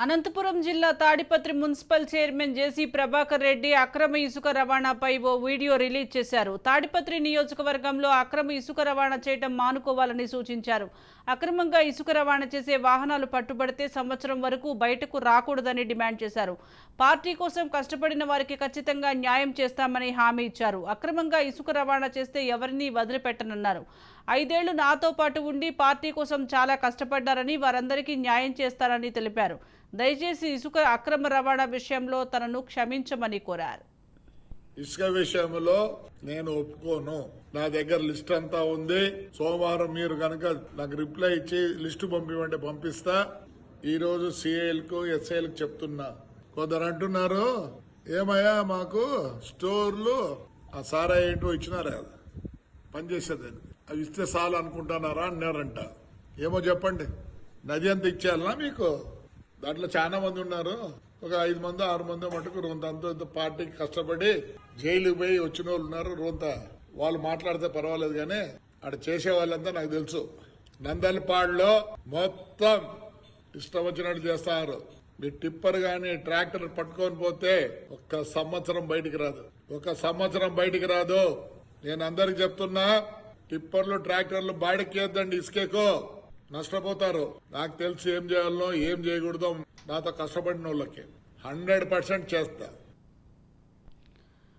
అనంతపురం జిల్లా Tadipatri municipal chairman జేసీ ప్రభాకర్ రెడ్డి అక్రమ ఇసుక రవాణాపై ఓ వీడియో రిలీజ్ చేశారు. తాడిపత్రి నియోజకవర్గంలో అక్రమ ఇసుక రవాణా చేయడం మానుకోవాలని సూచించారు. అక్రమంగా ఇసుక రవాణా చేసే వాహనాలు పట్టుబడితే సంవత్సరం వరకు బయటకు రాకూడదని డిమాండ్ చేశారు. పార్టీ కోసం కష్టపడిన వారికి ఖచ్చితంగా న్యాయం చేస్తామని హామీ ఇచ్చారు. అక్రమంగా ఇసుక రవాణా చేస్తే ఎవరిని వదిలిపెట్టనన్నారు. 5 ఏళ్లు నాతో పాటు ఉండి పార్టీ కోసం చాలా కష్టపడ్డారని, వారందరికీ న్యాయం చేస్తారని తెలిపారు. దయచేసి ఇసుక అక్రమ రవాణా విషయంలో తనను క్షమించమని కోరారు. ఇసుక విషయంలో నేను ఒప్పుకోను. నా దగ్గర లిస్ట్ అంతా ఉంది. సోమవారం మీరు కనుక నాకు రిప్లై ఇచ్చి లిస్టు పంపిమంటే పంపిస్తా. ఈ రోజు సిఐలకు ఎస్ఐలకు చెప్తున్నా. కొందరు అంటున్నారు, ఏమయ్యా మాకు స్టోర్లు ఆ సారా ఏంటో ఇచ్చినారు కదా పనిచేసేదని, అవి ఇస్తే చాలు అనుకుంటున్నారా అన్నారంట. ఏమో చెప్పండి, నది అంత ఇచ్చేయాలనా మీకు? దాంట్లో చాలా మంది ఉన్నారు. ఒక 5 మంది 6 మంది మటుకు రొంత పార్టీకి కష్టపడి జైలుకి పోయి వచ్చిన వాళ్ళు ఉన్నారు. రొంత వాళ్ళు మాట్లాడితే పర్వాలేదు, కానీ అక్కడ చేసే వాళ్ళంతా నాకు తెలుసు. నందలపాడులో మొత్తం ఇష్టం వచ్చినట్టు చేస్తారు. మీ టిప్పర్ గాని ట్రాక్టర్ పట్టుకొని పోతే ఒక్క సంవత్సరం బయటికి రాదు. నేను అందరికి చెప్తున్నా, టిప్పర్లు ట్రాక్టర్లు బాడికి వేద్దండి, ఇసుకేకో నష్టపోతారు. నాకు తెలిసి ఏం చేయాలో ఏం చేయకూడదో నాతో కష్టపడిన వాళ్ళకి 100% చేస్తా.